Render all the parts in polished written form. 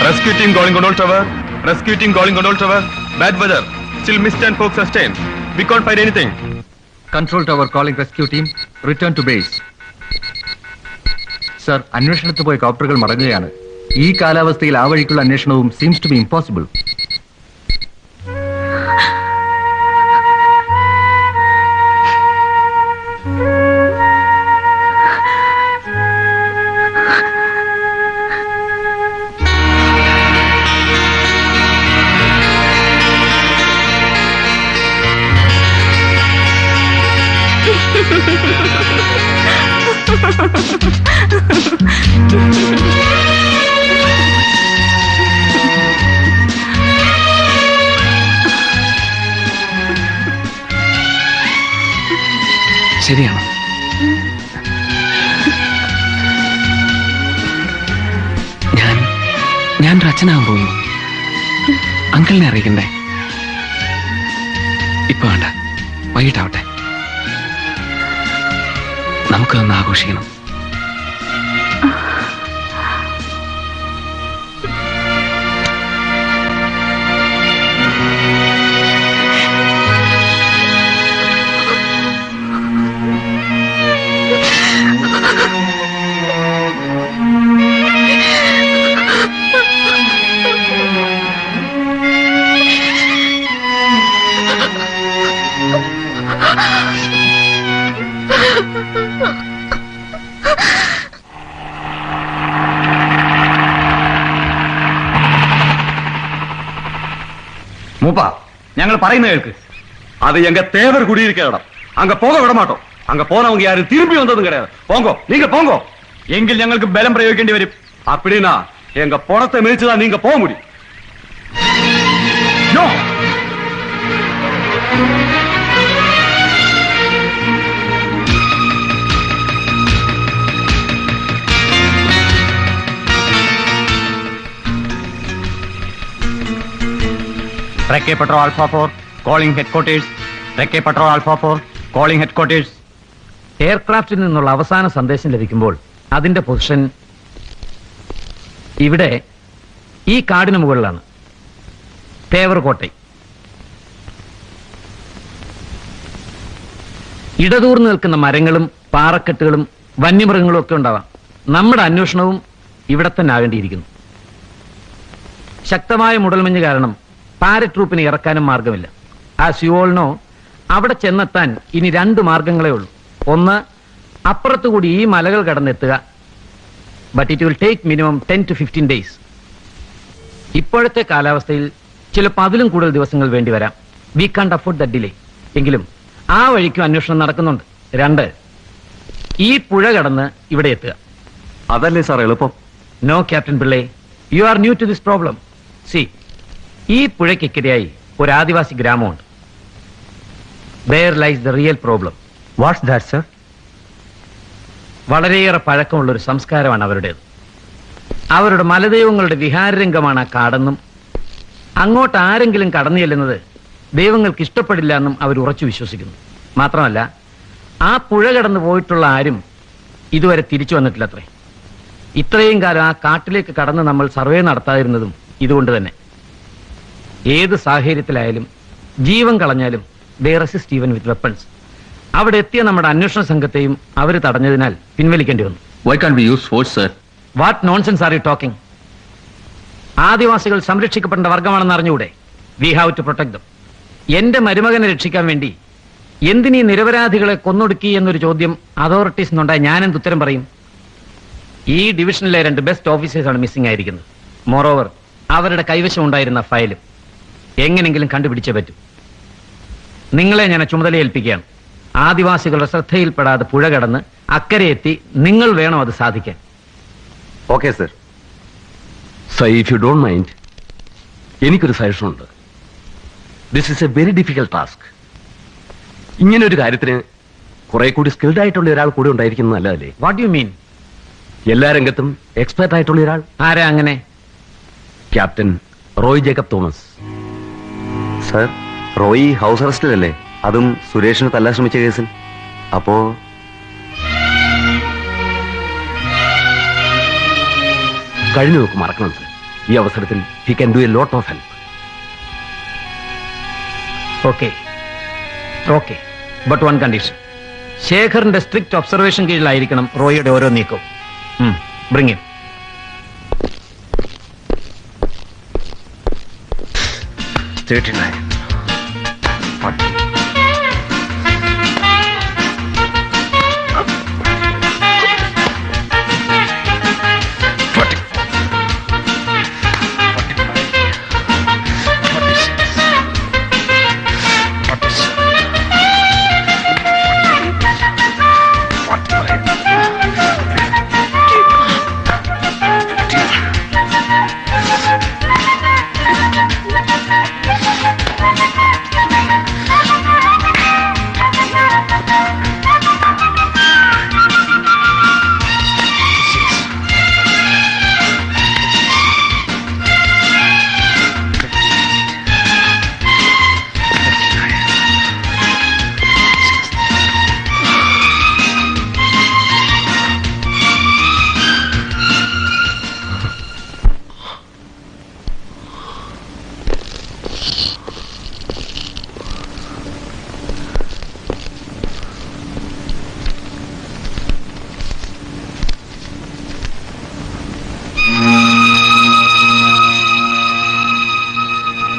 Rescue team calling control tower. Rescue team calling control tower. Bad weather. Still mist and fog sustained. We can't find anything. Control tower calling rescue team. Return to base. Sir, അന്വേഷണത്തിൽ പോയ കോപ്റ്ററുകൾ മടങ്ങുകയാണ്. ഈ കാലാവസ്ഥയിൽ ആ വഴിക്കുള്ള അന്വേഷണവും seems to be impossible. ശരിയാണോ? ഞാൻ ഒരു അച്ഛനാകാൻ പോകുന്നു. അങ്കിളിനെ അറിയിക്കണ്ടേ? ഇപ്പൊ വേണ്ട, വൈകിട്ടാവട്ടെ. നമുക്കൊന്ന് ആഘോഷിക്കണം. மூப்பா, ഞങ്ങൾ പറയുന്ന കേൾക്ക്. அது எங்க தேவர் குடியிருக்க இடம். அங்க போக விட மாட்டோம். அங்க போனவங்க யாரும் திரும்பி வந்ததும் கிடையாது. போங்கோ, நீங்க போங்கோ. എങ്കിൽ ഞങ്ങൾക്ക് ബലം പ്രയോഗിക്കേണ്ടി വരും. அப்படின்னா எங்க பணத்தை மிதிச்சுதான் நீங்க போக முடியும். No! Recce Patrol Alpha 4 calling headquarters. Recce Patrol Alpha 4 calling headquarters. എയർക്രാഫ്റ്റിൽ നിന്നുള്ള അവസാന സന്ദേശം ലഭിക്കുമ്പോൾ അതിന്റെ പൊസിഷൻ ഇവിടെ ഈ കാടിന് മുകളിലാണ്. തേവർകോട്ടൈ. ഇടതൂർന്ന് നിൽക്കുന്ന മരങ്ങളും പാറക്കെട്ടുകളും വന്യമൃഗങ്ങളും ഒക്കെ ഉണ്ടാവാം. നമ്മുടെ അന്വേഷണവും ഇവിടെ തന്നെ ആകേണ്ടിയിരിക്കുന്നു. ശക്തമായ മുടൽമഞ്ഞ് കാരണം പാരട്രൂപ്പിനെ ഇറക്കാനും മാർഗമില്ല. ആസ് യു ഓൾ നോ, അവിടെ ചെന്നെത്താൻ ഇനി 2 മാർഗങ്ങളേ ഉള്ളൂ. ഒന്ന്, അപ്പുറത്തുകൂടി ഈ മലകൾ കടന്നെത്തുക. But it will take minimum 10 to 15 days. ഇപ്പോഴത്തെ കാലാവസ്ഥയിൽ ചിലപ്പോൾ അതിലും കൂടുതൽ ദിവസങ്ങൾ വേണ്ടി വരാം. We can't afford the delay. എങ്കിലും ആ വഴിക്കും അന്വേഷണം നടക്കുന്നുണ്ട്. 2, ഈ പുഴ കടന്ന് ഇവിടെ എത്തുക. അതല്ലേ സാർ എളുപ്പം? No captain Pillai, you are new to this problem. See, ഈ പുഴയ്ക്കിക്കരയായി ഒരു ആദിവാസി ഗ്രാമമുണ്ട്. There lies the real problem. What's that, sir? വളരെയേറെ പഴക്കമുള്ള ഒരു സംസ്കാരമാണ് അവരുടേത്. അവരുടെ മലദൈവങ്ങളുടെ വിഹാരരംഗമാണ് ആ കാടെന്നും അങ്ങോട്ട് ആരെങ്കിലും കടന്നു ചെല്ലുന്നത് ദൈവങ്ങൾക്ക് ഇഷ്ടപ്പെടില്ല എന്നും അവർ ഉറച്ചു വിശ്വസിക്കുന്നു. മാത്രമല്ല, ആ പുഴ കടന്നു പോയിട്ടുള്ള ആരും ഇതുവരെ തിരിച്ചു വന്നിട്ടില്ലത്രേ. ഇത്രയും കാലം ആ കാട്ടിലേക്ക് കടന്ന് നമ്മൾ സർവേ നടത്താതിരുന്നതും ഇതുകൊണ്ട് തന്നെ. ഏത് സാഹചര്യത്തിലായാലും ജീവൻ കളഞ്ഞാലും they resist even with weapons. അവിടെ എത്തിയ നമ്മുടെ അന്വേഷണ സംഘത്തെയും അവർ തടഞ്ഞതിനാൽ പിൻവലിക്കേണ്ടി വന്നു. Why can't we use force, sir? What nonsense are you talking? ആദിവാസികൾ സംരക്ഷിക്കപ്പെടേണ്ട വർഗമാണെന്ന് അറിഞ്ഞുകൂടെ? We have to protect them. എന്റെ മരുമകനെ രക്ഷിക്കാൻ വേണ്ടി എന്തിനീ നിരപരാധികളെ കൊന്നൊടുക്കി എന്നൊരു ചോദ്യം അതോറിറ്റീസ് നിന്നുണ്ടായി ഞാൻ എന്ത് ഉത്തരം പറയും? ഈ ഡിവിഷനിലെ 2 ബെസ്റ്റ് ഓഫീസേഴ്സാണ് മിസ്സിംഗ് ആയിരിക്കുന്നത്. മോറോവർ, അവരുടെ കൈവശം ഉണ്ടായിരുന്ന ഫയലും എങ്ങനെങ്കിലും കണ്ടുപിടിച്ചേ പറ്റൂ. നിങ്ങളെ ഞാൻ ചുമതല ഏൽപ്പിക്കുകയാണ്. ആദിവാസികളുടെ ശ്രദ്ധയിൽപ്പെടാതെ പുഴ കടന്ന് അക്കരെ എത്തി നിങ്ങൾ വേണം അത് സാധിക്കാൻ. Okay sir. So if you don't mind, എനിക്കൊരു സജഷൻ ഉണ്ട്. This is A very difficult task. ഇങ്ങനെ ഒരു കാര്യത്തിന് കുറെ കൂടി സ്കിൽഡ് ആയിട്ടുള്ള ഒരാൾ കൂടെ ഉണ്ടായിരിക്കുന്നത് നല്ലതല്ലേ? What you mean? എല്ലാ രംഗത്തും എക്സ്പെർട്ട് ആയിട്ടുള്ള ഒരാൾ. ആരാ അങ്ങനെ? Captain Roy Jacob Thomas. Sir, Roy house അറസ്റ്റിലല്ലേ? അതും സുരേഷിന് തല്ലാൻ ശ്രമിച്ച കേസിൽ. അപ്പോ കഴിഞ്ഞു നോക്ക്, മറക്കണം സർ. ഈ അവസരത്തിൽ he can do a lot of help. Okay okay, but one condition. ശേഖറിന്റെ സ്ട്രിക്റ്റ് ഒബ്സർവേഷൻ കീഴിലായിരിക്കണം റോയിയുടെ ഓരോ നീക്കവും. Bring him.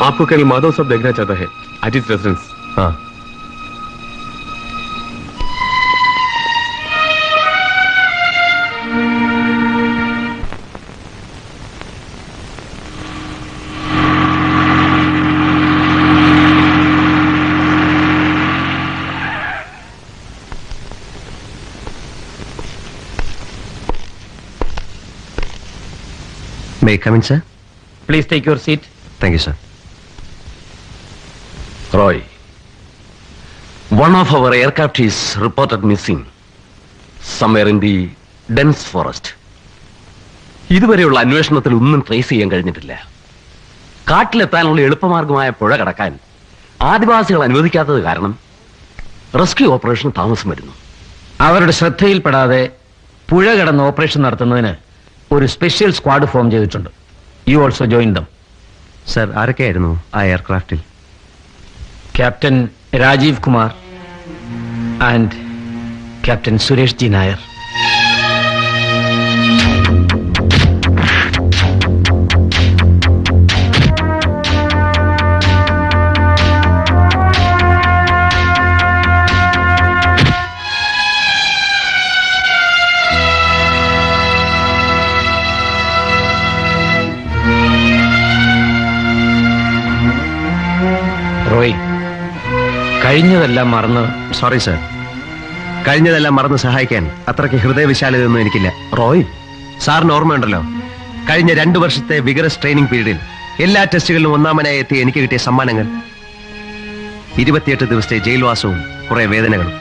आपको कल माधव साहब देखना चाहता है एट हिज रेजिडेंस. हाँ. May I come in, sir? Please take your seat. Thank you, sir. Roy, one of our aircraft is reported missing somewhere in the dense forest. ഇതുവരെയുള്ള അന്വേഷണത്തിൽ ഒന്നും ട്രേസ് ചെയ്യാൻ കഴിഞ്ഞിട്ടില്ല. കാട്ടിലെത്താനുള്ള എളുപ്പമാർഗമായ പുഴ കടക്കാൻ ആദിവാസികൾ അനുവദിക്കാത്തത് കാരണം റെസ്ക്യൂ ഓപ്പറേഷൻ താമസം വരുന്നു. അവരുടെ ശ്രദ്ധയിൽപ്പെടാതെ പുഴ കടന്ന് ഓപ്പറേഷൻ നടത്തുന്നതിന് ഒരു സ്പെഷ്യൽ സ്ക്വാഡ് ഫോം ചെയ്തിട്ടുണ്ട്. You also join them. Sir, ആരൊക്കെയായിരുന്നു ആ എയർക്രാഫ്റ്റിൽ? Captain Rajeev Kumar and captain Suresh G Nair. Roy, കഴിഞ്ഞതെല്ലാം മറന്ന്. സോറി സർ, കഴിഞ്ഞതെല്ലാം മറന്ന് സഹായിക്കാൻ അത്രയ്ക്ക് ഹൃദയവിശാലതൊന്നും എനിക്കില്ല. റോയ്, സാറിന് ഓർമ്മയുണ്ടല്ലോ, കഴിഞ്ഞ 2 വർഷത്തെ വിഗറസ് ട്രെയിനിങ് പീരീഡിൽ എല്ലാ ടെസ്റ്റുകളിലും ഒന്നാമനായി എത്തി എനിക്ക് കിട്ടിയ സമ്മാനങ്ങൾ. 28 ദിവസത്തെ ജയിൽവാസവും കുറെ വേദനകളും.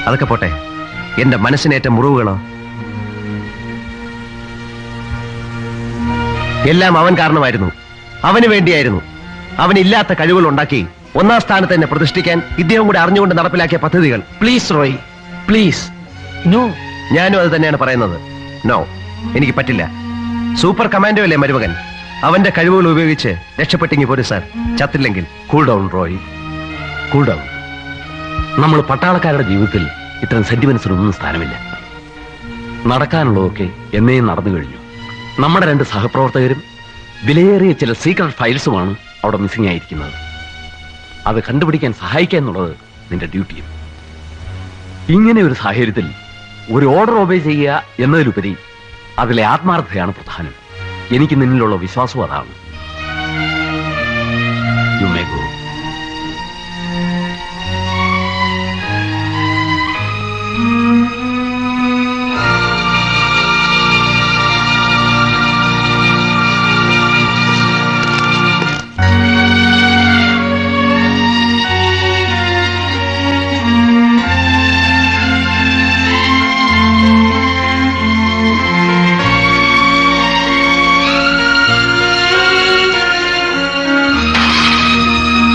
അതൊക്കെ പോട്ടെ, എന്റെ മനസ്സിനേറ്റ മുറിവുകളോ? എല്ലാം അവൻ കാരണമായിരുന്നു, അവന് വേണ്ടിയായിരുന്നു. അവനില്ലാത്ത കഴിവുകൾ ഉണ്ടാക്കി 1ാം സ്ഥാനത്ത് തന്നെ പ്രതിഷ്ഠിക്കാൻ ഇദ്ദേഹം കൂടെ അറിഞ്ഞുകൊണ്ട് നടപ്പിലാക്കിയ പദ്ധതികൾ. Please Roy, please. നോ. ഞാനും അത് തന്നെയാണ് പറയുന്നത്. നോ, എനിക്ക് പറ്റില്ല. സൂപ്പർ കമാൻഡോ അല്ലേ മരുമകൻ, അവന്റെ കഴിവുകൾ ഉപയോഗിച്ച് രക്ഷപ്പെട്ടെങ്കിൽ പോലും സാർ, ചത്തില്ലെങ്കിൽ. Cool down Roy, cool down. നമ്മൾ പട്ടാളക്കാരുടെ ജീവിതത്തിൽ ഇത്തരം സെന്റിമെന്റ്സിനൊന്നും സ്ഥാനമില്ല. നടക്കാനുള്ളതൊക്കെ എന്നേയും നടന്നു കഴിഞ്ഞു. നമ്മുടെ 2 സഹപ്രവർത്തകരും വിലയേറിയ ചില സീക്രട്ട് ഫയൽസുമാണ് അവിടെ മിസ്സിംഗ് ആയിരിക്കുന്നത്. അത് കണ്ടുപിടിക്കാൻ സഹായിക്കുക എന്നുള്ളത് നിന്റെ ഡ്യൂട്ടിയും. ഇങ്ങനെ ഒരു സാഹചര്യത്തിൽ ഒരു ഓർഡർ ഒബേ ചെയ്യുക എന്നതിലുപരി അതിലെ ആത്മാർത്ഥതയാണ് പ്രധാനം. എനിക്ക് നിന്നിലുള്ള വിശ്വാസവും അതാണ്. You may go.